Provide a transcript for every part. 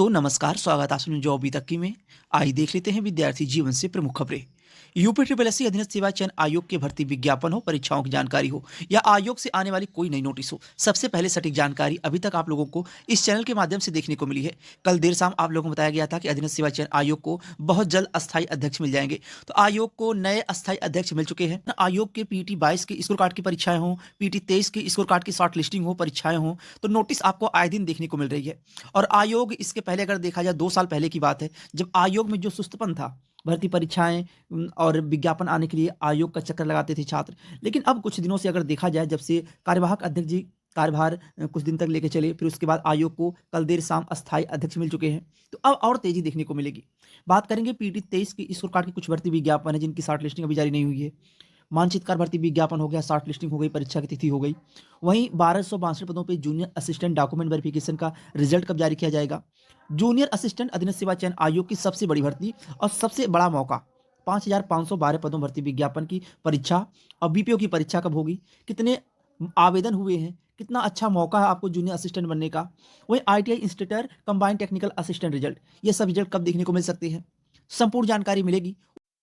दोस्तों नमस्कार, स्वागत है आप सभी जो अभी तक की में। आइए देख लेते हैं विद्यार्थी जीवन से प्रमुख खबरें। यूपी ट्रिपल एससी अधीनस्थ सेवा चयन आयोग के भर्ती विज्ञापन हो, परीक्षाओं की जानकारी हो या आयोग से आने वाली कोई नई नोटिस हो, सबसे पहले सटीक जानकारी अभी तक आप लोगों को इस चैनल के माध्यम से देखने को मिली है। कल देर शाम आप लोगों को बताया गया था कि अधीनस्थ सेवा चयन आयोग को बहुत जल्द अस्थायी अध्यक्ष मिल जाएंगे। तो आयोग को नए अस्थायी अध्यक्ष मिल चुके हैं। आयोग के पीटी 22 के स्कोर कार्ड की परीक्षाएं हो, पीटी 23 के स्कोर कार्ड की शॉर्ट लिस्टिंग हो, परीक्षाएं हो, तो नोटिस आपको आए दिन देखने को मिल रही है। और आयोग इसके पहले अगर देखा जाए 2 साल पहले की बात है, जब आयोग में जो सुस्तपन था, भर्ती परीक्षाएँ और विज्ञापन आने के लिए आयोग का चक्कर लगाते थे छात्र। लेकिन अब कुछ दिनों से अगर देखा जाए, जब से कार्यवाहक अध्यक्ष जी कार्यभार कुछ दिन तक लेके चले, फिर उसके बाद आयोग को कल देर शाम अस्थायी अध्यक्ष मिल चुके हैं, तो अब और तेज़ी देखने को मिलेगी। बात करेंगे पीटी 23 की स्कोर कार्ड की कुछ भर्ती विज्ञापन है जिनकी शॉर्ट लिस्टिंग अभी जारी नहीं हुई है। मानचित्रकार भर्ती विज्ञापन हो गया, शॉर्ट लिस्टिंग हो गई, परीक्षा की तिथि हो गई। वहीं 1262 पदों पे जूनियर असिस्टेंट डॉक्यूमेंट वेरिफिकेशन का रिजल्ट कब जारी किया जाएगा। जूनियर असिस्टेंट अधीनस्थ सेवा चयन आयोग की सबसे बड़ी भर्ती और सबसे बड़ा मौका, 5512 पदों भर्ती विज्ञापन की परीक्षा और बीपीओ की परीक्षा कब होगी, कितने आवेदन हुए हैं, कितना अच्छा मौका है आपको जूनियर असिस्टेंट बनने का। वहीं ITI instructor combined technical assistant result, ये सब रिजल्ट कब देखने को मिल सकते हैं, संपूर्ण जानकारी मिलेगी।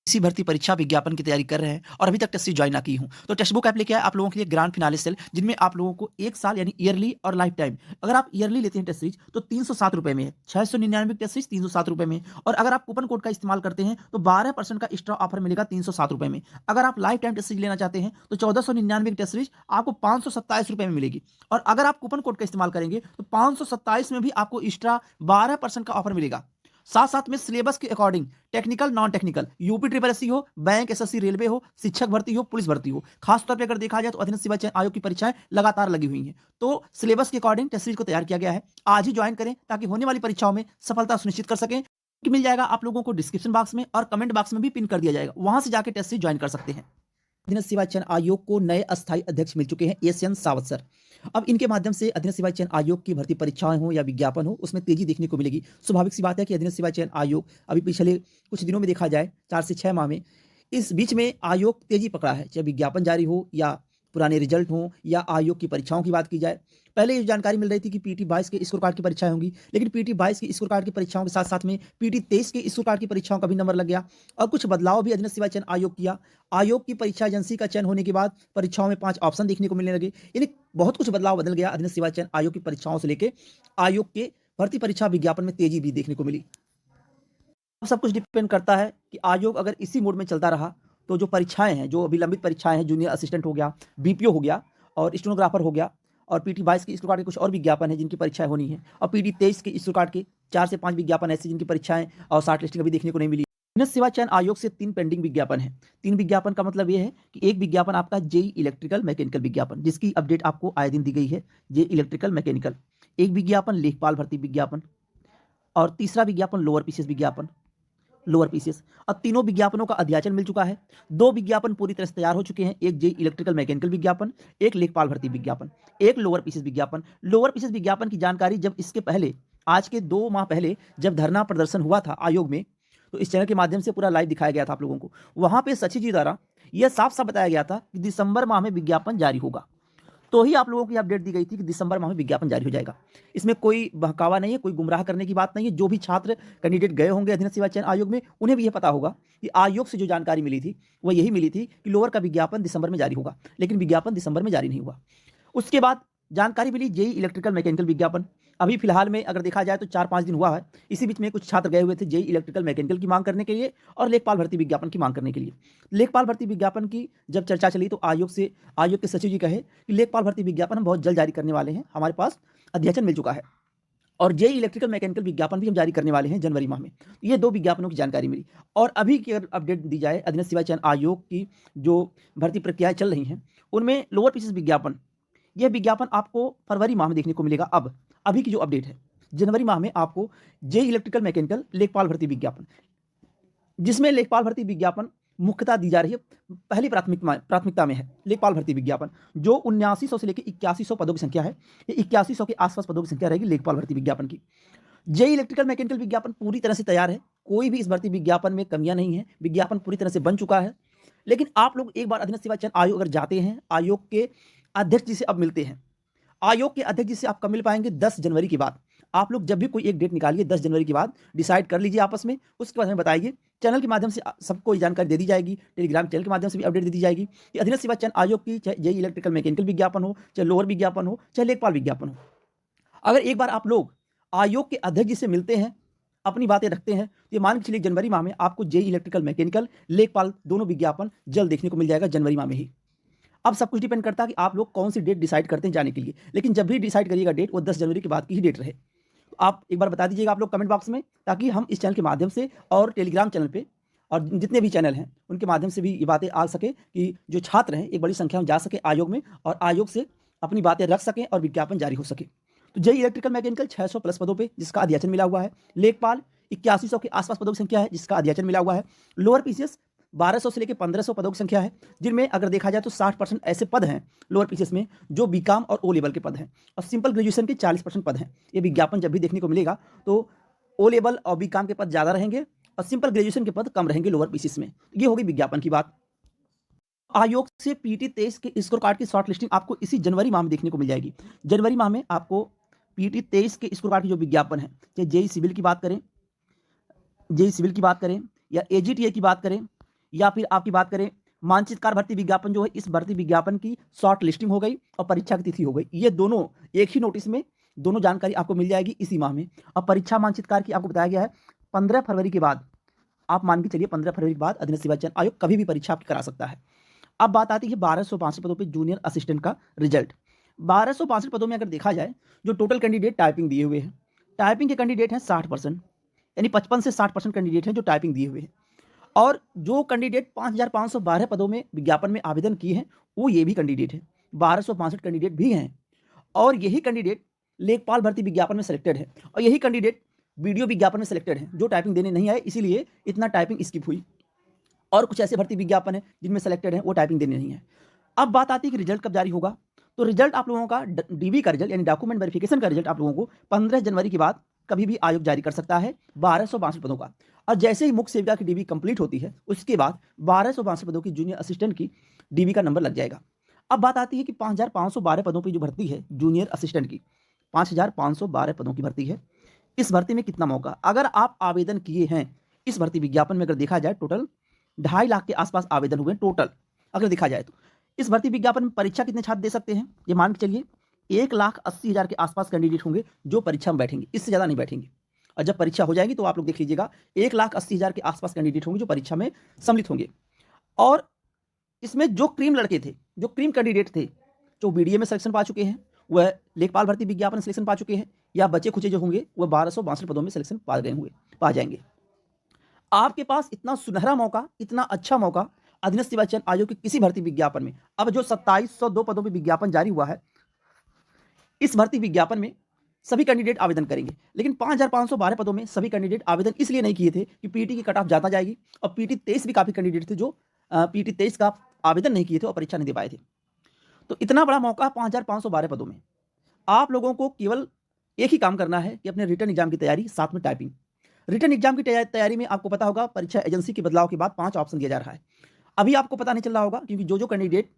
इसी भर्ती परीक्षा विज्ञापन की तैयारी कर रहे हैं और अभी तक टेस्ट सीरीज ज्वाइन ना की हूं, तो टेक्स्ट बुक ऐप लेके आए आप लोगों के लिए ग्रांड फिनाले सेल, जिनमें आप लोगों को 1 साल यानी ईयरली और लाइफ टाइम, अगर आप ईयरली लेते हैं टेस्ट सीरीज तो 307 रुपए में है, 699 टेस्ट सीरीज 307 रुपए में, और अगर आप कूपन कोड का इस्तेमाल करते हैं तो 12% का एक्स्ट्रा ऑफर मिलेगा 307 रुपए में। अगर आप लाइफ टाइम टेस्ट सीरीज लेना चाहते हैं तो 1499 टेस्ट सीरीज आपको 527 रुपए में मिलेगी, और अगर आप कूपन कोड का इस्तेमाल करेंगे तो 527 में भी आपको एक्स्ट्रा 12% का ऑफर मिलेगा। साथ साथ में सिलेबस के according technical non technical, UP triple SC हो, बैंक एसएससी रेलवे हो, शिक्षक भर्ती हो, पुलिस भर्ती हो, खासतौर पे अगर देखा जाए तो अधीनस्थ सेवा चयन आयोग की परीक्षाएं लगातार लगी हुई हैं। तो सिलेबस के अकॉर्डिंग टेस्ट सीरीज को तैयार किया गया है। आज ही ज्वाइन करें ताकि होने वाली परीक्षाओं में सफलता सुनिश्चित कर सकें। कि मिल जाएगा आप लोगों को डिस्क्रिप्शन बॉक्स में और कमेंट बॉक्स में भी पिन कर दिया जाएगा, वहां से जाकर टेस्ट सीरीज ज्वाइन कर सकते हैं। अधीनस्थ सेवा चयन आयोग को नए अस्थायी अध्यक्ष मिल चुके हैं, एसएन सावत सर। अब इनके माध्यम से अधीनस्थ सेवा चयन आयोग की भर्ती परीक्षाएं हो या विज्ञापन हो, उसमें तेजी देखने को मिलेगी। स्वाभाविक सी बात है कि अधीनस्थ सेवा चयन आयोग अभी पिछले कुछ दिनों में देखा जाए 4 से 6 माह में, इस बीच में आयोग तेजी पकड़ा है, चाहे विज्ञापन जारी हो या पुराने रिजल्ट हों या आयोग की परीक्षाओं की बात की जाए। पहले ये जानकारी मिल रही थी कि पीटी 22 के स्कोर कार्ड की परीक्षाएं होंगी, लेकिन पीटी 22 की स्कोर कार्ड की परीक्षाओं के साथ साथ में पीटी 23 के स्कोर कार्ड की परीक्षाओं का भी नंबर लग गया, और कुछ बदलाव भी अधीनस्थ सेवा चयन आयोग किया। आयोग की परीक्षा एजेंसी का चयन होने के बाद परीक्षाओं में 5 ऑप्शन देखने को मिलने लगे, यानी बहुत कुछ बदलाव बदल गया अधीनस्थ सेवा चयन आयोग की परीक्षाओं से लेकर आयोग के भर्ती परीक्षा विज्ञापन में तेजी भी देखने को मिली। अब सब कुछ डिपेंड करता है कि आयोग अगर इसी मोड में चलता रहा तो जो परीक्षाएं हैं, जो अभी लंबित परीक्षाएं हैं, जूनियर असिस्टेंट हो गया, बीपीओ हो गया और स्टेनोग्राफर हो गया, और पीटी 22 की स्कोर कार्ड के कुछ और विज्ञापन है जिनकी परीक्षाएं होनी है, और पीटी 23 के स्कोर कार्ड के 4 से 5 विज्ञापन ऐसे जिनकी परीक्षाएं और शॉर्ट लिस्टिंग अभी देखने को नहीं मिली। अधीनस्थ सेवा चयन आयोग से 3 पेंडिंग विज्ञापन है। 3 विज्ञापन का मतलब ये है कि एक विज्ञापन आपका जेई इलेक्ट्रिकल मैकेनिकल विज्ञापन, जिसकी अपडेट आपको आए दिन दी गई है, जेई इलेक्ट्रिकल मैकेनिकल। एक विज्ञापन लेखपाल भर्ती विज्ञापन, और तीसरा विज्ञापन लोअर पीसीएस विज्ञापन, लोअर पीसीएस। अब तीनों विज्ञापनों का अध्याचन मिल चुका है। 2 विज्ञापन पूरी तरह से तैयार हो चुके हैं, एक जेई इलेक्ट्रिकल मैकेनिकल विज्ञापन, एक लेखपाल भर्ती विज्ञापन, एक लोअर पीसीएस विज्ञापन। लोअर पीसीएस विज्ञापन की जानकारी जब इसके पहले, आज के 2 माह पहले जब धरना प्रदर्शन हुआ था आयोग में, तो इस चैनल के माध्यम से पूरा लाइव दिखाया गया था आप लोगों को। वहां पे सचिव जी द्वारा यह साफ साफ बताया गया था कि दिसंबर माह में विज्ञापन जारी होगा, तो ही आप लोगों को अपडेट दी गई थी कि दिसंबर माह में विज्ञापन जारी हो जाएगा। इसमें कोई बहकावा नहीं है, कोई गुमराह करने की बात नहीं है। जो भी छात्र कैंडिडेट गए होंगे अधीनस्थ सेवा चयन आयोग में, उन्हें भी यह पता होगा कि आयोग से जो जानकारी मिली थी वो यही मिली थी कि लोअर का विज्ञापन दिसंबर में जारी होगा, लेकिन विज्ञापन दिसंबर में जारी नहीं हुआ। उसके बाद जानकारी मिली जेई इलेक्ट्रिकल मैकेनिकल विज्ञापन। अभी फिलहाल में अगर देखा जाए तो 4-5 दिन हुआ है, इसी बीच में कुछ छात्र गए हुए थे जेई इलेक्ट्रिकल मैकेनिकल की मांग करने के लिए और लेखपाल भर्ती विज्ञापन की मांग करने के लिए। लेखपाल भर्ती विज्ञापन की जब चर्चा चली तो आयोग के सचिव जी कहे कि लेखपाल भर्ती विज्ञापन हम बहुत जल्द जारी करने वाले हैं, हमारे पास अध्याचन मिल चुका है, और जेई इलेक्ट्रिकल मैकेनिकल विज्ञापन भी हम जारी करने वाले हैं जनवरी माह में। ये 2 विज्ञापनों की जानकारी मिली। और अभी की अगर अपडेट दी जाए अधीनस्थ सेवा चयन आयोग की जो भर्ती प्रक्रियाएं चल रही हैं, उनमें लोअर पीसीएस विज्ञापन, यह विज्ञापन आपको फरवरी माह में देखने को मिलेगा। अब अभी की जो अपडेट है, जनवरी माह में आपको जेई इलेक्ट्रिकल मैकेनिकल लेखपाल भर्ती विज्ञापन, जिसमें लेखपाल भर्ती विज्ञापन मुख्यतः दी जा रही है, पहली प्राथमिकता में है लेखपाल भर्ती विज्ञापन, जो 7900 से लेकर 8100 पदों की संख्या है। ये 8100 के आसपास पदों की संख्या रहेगी लेखपाल भर्ती विज्ञापन की। जेई इलेक्ट्रिकल मैकेनिकल विज्ञापन पूरी तरह से तैयार है, कोई भी इस भर्ती विज्ञापन में कमियां नहीं है, विज्ञापन पूरी तरह से बन चुका है। लेकिन आप लोग एक बार अधीनस्थ सेवा चयन आयोग अगर जाते हैं, आयोग के अध्यक्ष जी से अब मिलते हैं। आयोग के अध्यक्ष जी से आप कब मिल पाएंगे? 10 जनवरी के बाद। आप लोग जब भी कोई एक डेट निकालिए 10 जनवरी के बाद डिसाइड कर लीजिए आपस में, उसके बाद हमें बताइए। चैनल के माध्यम से सबको ये जानकारी दे दी जाएगी, टेलीग्राम चैनल के माध्यम से भी अपडेट दे दी जाएगी कि अधीनस्थ सेवा चयन आयोग की चाहे जेईई इलेक्ट्रिकल मैकेनिकल विज्ञापन हो, चाहे लोअर विज्ञापन हो, चाहे लेखपाल विज्ञापन हो, अगर एक बार आप लोग आयोग के अध्यक्ष जी से मिलते हैं, अपनी बातें रखते हैं, तो ये मान के चलिए जनवरी माह में आपको जेईई इलेक्ट्रिकल मैकेनिकल, लेखपाल दोनों विज्ञापन जल्द देखने को मिल जाएगा जनवरी माह में ही। अब सब कुछ डिपेंड करता है कि आप लोग कौन सी डेट डिसाइड करते हैं जाने के लिए, लेकिन जब भी डिसाइड करिएगा डेट वो 10 जनवरी के बाद की ही डेट रहे। तो आप एक बार बता दीजिएगा आप लोग कमेंट बॉक्स में, ताकि हम इस चैनल के माध्यम से और टेलीग्राम चैनल पे और जितने भी चैनल हैं उनके माध्यम से भी ये बातें आ सके कि जो छात्र हैं एक बड़ी संख्या में जा सके आयोग में और आयोग से अपनी बातें रख सकें और विज्ञापन जारी हो सके। तो जेईई इलेक्ट्रिकल मैकेनिकल 600 प्लस पदों पे जिसका अध्याचन मिला हुआ है, लेखपाल 8100 के आसपास पदों की संख्या है जिसका अध्याचन मिला हुआ है, लोअर पीसीएस 1200 से लेकर 1500 पदों की संख्या है, जिनमें अगर देखा जाए तो 60% ऐसे पद हैं लोअर पीसीएस में जो बीकॉम और ओ लेवल के पद हैं, और सिंपल ग्रेजुएशन के 40% पद हैं। ये विज्ञापन जब भी देखने को मिलेगा तो ओ लेवल और बीकॉम के पद ज़्यादा रहेंगे और सिंपल ग्रेजुएशन के पद कम रहेंगे लोअर पीसीएस में। ये होगी विज्ञापन की बात। आयोग से पीटी 23 के स्कोर कार्ड की शॉर्ट लिस्टिंग आपको इसी जनवरी माह में देखने को मिल जाएगी। जनवरी माह में आपको पीटी 23 के स्कोर कार्ड की जो विज्ञापन है, चाहे जेईई सिविल की बात करें, जेईई सिविल की बात करें या एजीटीए की बात करें या फिर आपकी बात करें मानचित्रकार भर्ती विज्ञापन जो है, इस भर्ती विज्ञापन की शॉर्ट लिस्टिंग हो गई और परीक्षा की तिथि हो गई। ये दोनों एक ही नोटिस में दोनों जानकारी आपको मिल जाएगी इसी माह में। और परीक्षा मानचित्रकार की आपको बताया गया है 15 फरवरी के बाद, आप मान के चलिए 15 फरवरी के बाद अधीनस्थ सेवा चयन आयोग कभी भी परीक्षा आपकी करा सकता है। अब बात आती है 1262 पदों पे जूनियर असिस्टेंट का रिजल्ट। 1262 पदों में अगर देखा जाए जो टोटल कैंडिडेट टाइपिंग दिए हुए हैं, टाइपिंग के कैंडिडेट हैं 60%, यानी 55 से 60% कैंडिडेट हैं जो टाइपिंग दिए हुए हैं। और जो कैंडिडेट 5512 पदों में विज्ञापन में आवेदन किए हैं वो ये भी कैंडिडेट हैं, 1262 कैंडिडेट भी हैं। और यही कैंडिडेट लेखपाल भर्ती विज्ञापन में सिलेक्टेड है और यही कैंडिडेट वीडियो विज्ञापन में सिलेक्टेड है। जो टाइपिंग देने नहीं आए इसीलिए इतना टाइपिंग स्किप हुई। और कुछ ऐसे भर्ती विज्ञापन है जिनमें सेलेक्टेड है वो टाइपिंग देने नहीं है। अब बात आती है कि रिजल्ट कब जारी होगा। तो रिजल्ट आप लोगों का डीवी का रिजल्ट यानी डॉक्यूमेंट वेरिफिकेशन का रिजल्ट आप लोगों को 15 जनवरी के बाद कभी भी आयोग जारी कर सकता है 1262 पदों का। और जैसे ही मुख्य सेविका की डीवी कंप्लीट होती है उसके बाद 1262 पदों की जूनियर असिस्टेंट की डीवी का नंबर लग जाएगा। अब बात आती है कि 5512 पदों पर जो भर्ती है जूनियर असिस्टेंट की, 5512 पदों की भर्ती है, इस भर्ती में कितना मौका, अगर आप आवेदन किए हैं इस भर्ती विज्ञापन में, अगर देखा जाए टोटल 2.5 लाख के आसपास आवेदन हुए टोटल। अगर देखा जाए तो इस भर्ती विज्ञापन में परीक्षा कितने छात्र दे सकते हैं, ये मान के चलिए 1,80,000 के आसपास कैंडिडेट होंगे जो परीक्षा में बैठेंगे, इससे ज़्यादा नहीं बैठेंगे। और जब परीक्षा हो जाएगी तो आप लोग देख लीजिएगा 1,80,000 के आसपास कैंडिडेट होंगे जो परीक्षा में सम्मिलित होंगे। और इसमें जो क्रीम लड़के थे, जो क्रीम कैंडिडेट थे, जो बीडीए में सिलेक्शन पा चुके हैं, वह लेखपाल भर्ती विज्ञापन सिलेक्शन पा चुके हैं, या बचे खुचे जो होंगे वह 1262 पदों में सिलेक्शन पा जाएंगे। आपके पास इतना सुनहरा मौका, इतना अच्छा मौका अधीनस्थ सेवा चयन आयोग के किसी भर्ती विज्ञापन में, अब जो 2702 पदों पर विज्ञापन जारी हुआ है, इस भर्ती विज्ञापन में सभी कैंडिडेट आवेदन करेंगे। लेकिन 5512 पदों में सभी कैंडिडेट आवेदन इसलिए नहीं किए थे कि पीटी की कट ऑफ ज़्यादा जाएगी, और पीटी 23 भी काफ़ी कैंडिडेट थे जो पीटी 23 का आवेदन नहीं किए थे और परीक्षा नहीं दे पाए थे। तो इतना बड़ा मौका 5512 पदों में आप लोगों को केवल एक ही काम करना है कि अपने रिटर्न एग्जाम की तैयारी, साथ में टाइपिंग। रिटर्न एग्जाम की तैयारी में आपको पता होगा परीक्षा एजेंसी के बदलाव के बाद 5 ऑप्शन दिया जा रहा है। अभी आपको पता नहीं चल रहा होगा क्योंकि जो कैंडिडेट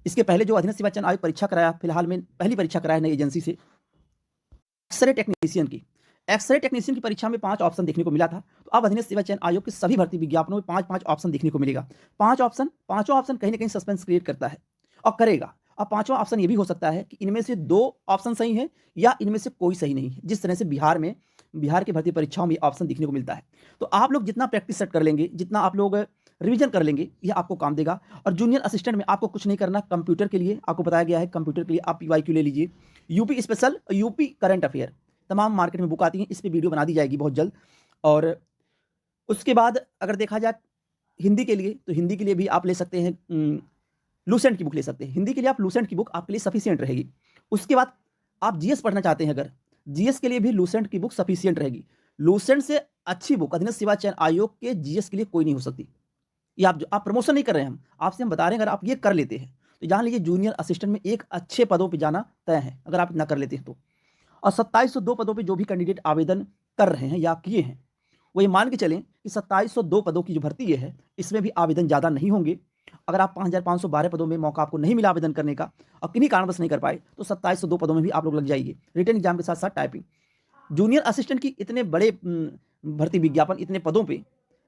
इसके पहले जो अधीनस्थ सेवा चयन आयोग परीक्षा कराया, फिलहाल में पहली परीक्षा कराया नई एजेंसी से, एक्सरे टेक्नीशियन की परीक्षा में 5 ऑप्शन देखने को मिला था। तो अब अधीनस्थ सेवा चयन आयोग के सभी भर्ती विज्ञापनों में 5-5 ऑप्शन देखने को मिलेगा। 5 ऑप्शन, पांचों ऑप्शन कहीं ना कहीं सस्पेंस क्रिएट करता है और करेगा। अब पांचवा ऑप्शन ये भी हो सकता है कि इनमें से 2 ऑप्शन सही है या इनमें से कोई सही नहीं है, जिस तरह से बिहार की भर्ती परीक्षाओं में ऑप्शन देखने को मिलता है। तो आप लोग जितना प्रैक्टिस सेट कर लेंगे, जितना आप लोग रिवीजन कर लेंगे, यह आपको काम देगा। और जूनियर असिस्टेंट में आपको कुछ नहीं करना, कंप्यूटर के लिए आपको बताया गया है, कंप्यूटर के लिए आप PYQ ले लीजिए, UP special, UP current affair, तमाम मार्केट में बुक आती हैं, इस पर वीडियो बना दी जाएगी बहुत जल्द। और उसके बाद अगर देखा जाए हिंदी के लिए, तो हिंदी के लिए भी आप ले सकते हैं, लूसेंट की बुक ले सकते हैं। हिंदी के लिए आप लूसेंट की बुक आपके लिए सफिशियंट रहेगी। उसके बाद आप जीएस पढ़ना चाहते हैं, अगर जीएस के लिए भी लूसेंट की बुक सफिशियंट रहेगी। लूसेंट से अच्छी बुक अधीनस्थ सेवा चयन आयोग के जीएस के लिए कोई नहीं हो सकती। ये आप प्रमोशन नहीं कर रहे हैं, हम आपसे हम बता रहे हैं, अगर आप ये कर लेते हैं तो जान लीजिए जूनियर असिस्टेंट में एक अच्छे पदों पर जाना तय है, अगर आप इतना कर लेते हैं तो। और 2702 पदों पर जो भी कैंडिडेट आवेदन कर रहे हैं या किए हैं, वो ये मान के चलें कि 2702 पदों की जो भर्ती है इसमें भी आवेदन ज़्यादा नहीं होंगे। अगर आप 5512 पदों में मौका आपको नहीं मिला आवेदन करने का और किन्हीं कारणवश नहीं कर पाए, तो 2702 पदों में भी आप लोग लग जाइए, रिटर्न एग्जाम के साथ साथ टाइपिंग। जूनियर असिस्टेंट की इतने बड़े भर्ती विज्ञापन, इतने पदों पे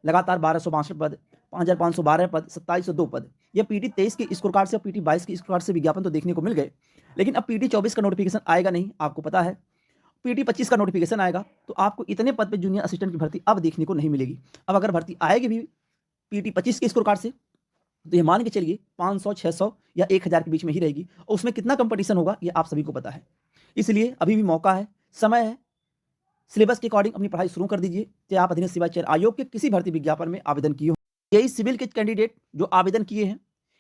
लगातार 1262 पद, 5512 पद, 2702 पद, ये पीटी 23 के स्कोर कार्ड से और पीटी 22 के स्कोर कार्ड से विज्ञापन तो देखने को मिल गए, लेकिन अब पीटी 24 का नोटिफिकेशन आएगा नहीं, आपको पता है। पीटी 25 का नोटिफिकेशन आएगा तो आपको इतने पद पे जूनियर असिस्टेंट की भर्ती अब देखने को नहीं मिलेगी। अब अगर भर्ती आएगी भी पीटी 25 के स्कोर कार्ड से, तो ये मान के चलिए 500, 600 या 1000 के बीच में ही रहेगी, और उसमें कितना कंपटीशन होगा ये आप सभी को पता है। इसलिए अभी भी मौका है, समय है, सिलेबस के अकॉर्डिंग अपनी पढ़ाई शुरू कर दीजिए। चाहे आप अधीनस्थ सेवा चयन आयोग के किसी भर्ती विज्ञापन में आवेदन किए हो, यही सिविल के कैंडिडेट जो आवेदन किए हैं,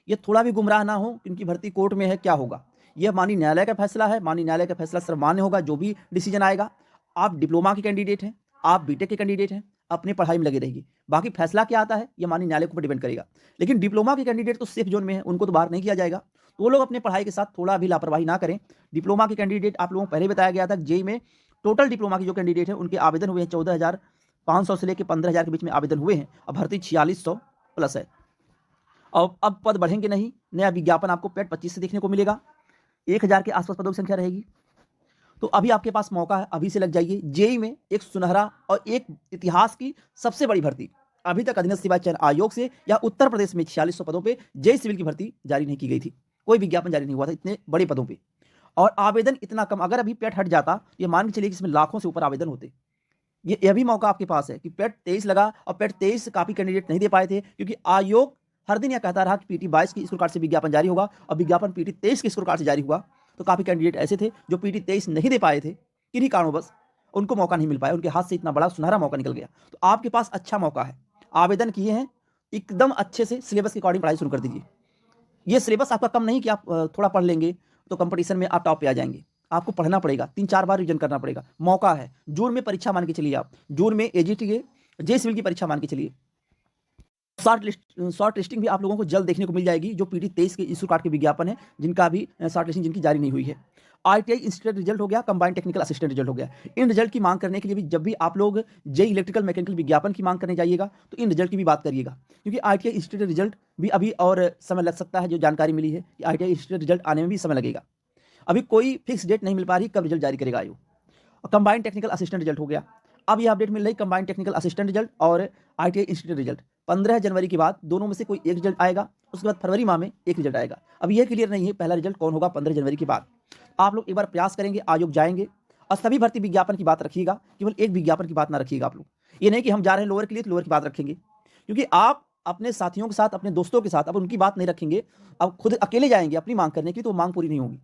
ये थोड़ा भी गुमराह ना हो कि इनकी भर्ती कोर्ट में है, क्या होगा। यह माननीय न्यायालय का फैसला है, माननीय न्यायालय का फैसला सर्वमान्य होगा, जो भी डिसीजन आएगा। आप डिप्लोमा के कैंडिडेट हैं, आप बीटेक के कैंडिडेट हैं, अपनी पढ़ाई में लगे रहिए। बाकी फैसला क्या आता है ये माननीय न्यायालय के ऊपर डिपेंड करेगा। लेकिन डिप्लोमा के कैंडिडेट तो सेफ जोन में है, उनको तो बाहर नहीं किया जाएगा, तो वो लोग अपने पढ़ाई के साथ थोड़ा भी लापरवाही ना करें। डिप्लोमा के कैंडिडेट आप लोगों को पहले बताया गया था, जेई में टोटल डिप्लोमा के जो कैंडिडेट हैं उनके आवेदन हुए हैं 14,500 से लेकर 15,000 के बीच में आवेदन हुए हैं, और भर्ती 4600 प्लस है। और अब पद बढ़ेंगे नहीं, नया विज्ञापन आपको पेड 25 से देखने को मिलेगा, 1000 के आसपास पदों की संख्या रहेगी। तो अभी आपके पास मौका है, अभी से लग जाइए। जेई में एक सुनहरा और एक इतिहास की सबसे बड़ी भर्ती, अभी तक अधीनस्थ सेवा चयन आयोग से या उत्तर प्रदेश में 4600 पदों पे जेई सिविल की भर्ती जारी नहीं की गई थी, कोई विज्ञापन जारी नहीं हुआ था इतने बड़े पदों पे, और आवेदन इतना कम। अगर अभी पेट हट जाता, ये मान के चलिए कि इसमें लाखों से ऊपर आवेदन होते। ये भी मौका आपके पास है कि पेट 23 लगा और पेट 23 काफी कैंडिडेट नहीं दे पाए थे, क्योंकि आयोग हर दिन यह कहता रहा कि पीटी 22 की स्कोर कार्ड से विज्ञापन जारी होगा, और विज्ञापन पीटी 23 के स्कोर कार्ड से जारी हुआ। तो काफी कैंडिडेट ऐसे थे जो पीटी 23 नहीं दे पाए थे, किन्हीं कारणवश उनको मौका नहीं मिल पाया, उनके हाथ से इतना बड़ा सुनहरा मौका निकल गया। तो आपके पास अच्छा मौका है, आवेदन किए हैं, एकदम अच्छे से सिलेबस के अकॉर्डिंग पढ़ाई शुरू कर दीजिए। ये सिलेबस आपका कम नहीं कि आप थोड़ा पढ़ लेंगे तो कंपटीशन में आप टॉप पे आ जाएंगे। आपको पढ़ना पड़ेगा, 3-4 बार रिवीजन करना पड़ेगा। मौका है, जून में परीक्षा मान के चलिए, आप जून में एजीटी जे सिविल की परीक्षा मान के चलिए। शॉर्ट लिस्टिंग भी आप लोगों को जल्द देखने को मिल जाएगी, जो पीटी 23 के इशू कार्ड के विज्ञापन है, जिनका भी शॉर्ट लिस्टिंग जिनकी जारी नहीं हुई है। आईटीआई इंस्टीट्यूट रिजल्ट हो गया, कंबाइंड टेक्निकल असिस्टेंट रिजल्ट हो गया। इन रिजल्ट की मांग करने के लिए भी जब भी आप लोग जेई इलेक्ट्रिकल मैकेनिकल विज्ञापन की मांग करने जाइएगा, तो इन रिजल्ट की भी बात करिएगा, क्योंकि आईटीआई इंस्टीट्यूट रिजल्ट भी अभी और समय लग सकता है। जो जानकारी मिली है कि आईटीआई इंस्टीट्यूट रिजल्ट आने में भी समय लगेगा, अभी कोई फिक्स डेट नहीं मिल पा रही कब रिजल्ट जारी करेगा आयोग। और कंबाइंड टेक्निकल असिस्टेंट रिजल्ट हो गया, अब यह अपडेट मिल रही कंबाइंड टेक्निकल असिस्टेंट रिजल्ट और आईटीआई इंस्टीट्यूट रिजल्ट 15 जनवरी के बाद दोनों में से कोई एक रिजल्ट आएगा, उसके बाद फरवरी माह में एक रिजल्ट आएगा। अब यह क्लियर नहीं है पहला रिजल्ट कौन होगा 15 जनवरी के बाद। आप लोग एक बार प्रयास करेंगे, आयोग जाएंगे, और सभी भर्ती विज्ञापन की बात रखिएगा, केवल एक विज्ञापन की बात ना रखिएगा आप लोग। ये नहीं कि हम जा रहे हैं लोअर के लिए तो लोअर की बात रखेंगे, क्योंकि आप अपने साथियों के साथ, अपने दोस्तों के साथ अब उनकी बात नहीं रखेंगे, अब खुद अकेले जाएंगे अपनी मांग करने की, तो मांग पूरी नहीं होगी।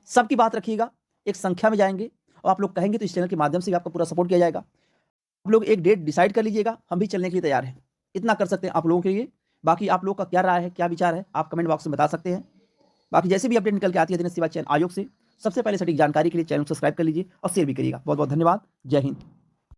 सबकी बात रखिएगा, एक संख्या में जाएंगे, और आप लोग कहेंगे तो इस चैनल के माध्यम से भी आपका पूरा सपोर्ट किया जाएगा। आप लोग एक डेट डिसाइड कर लीजिएगा, हम भी चलने के लिए तैयार हैं। इतना कर सकते हैं आप लोगों के लिए। बाकी आप लोग का क्या राय है, क्या विचार है, आप कमेंट बॉक्स में बता सकते हैं। बाकी जैसे भी अपडेट निकल के आती है अधीनस्थ सेवा चयन आयोग से, सबसे पहले सटीक जानकारी के लिए चैनल सब्सक्राइब कर लीजिए और शेयर भी करिएगा। बहुत बहुत धन्यवाद। जय हिंद।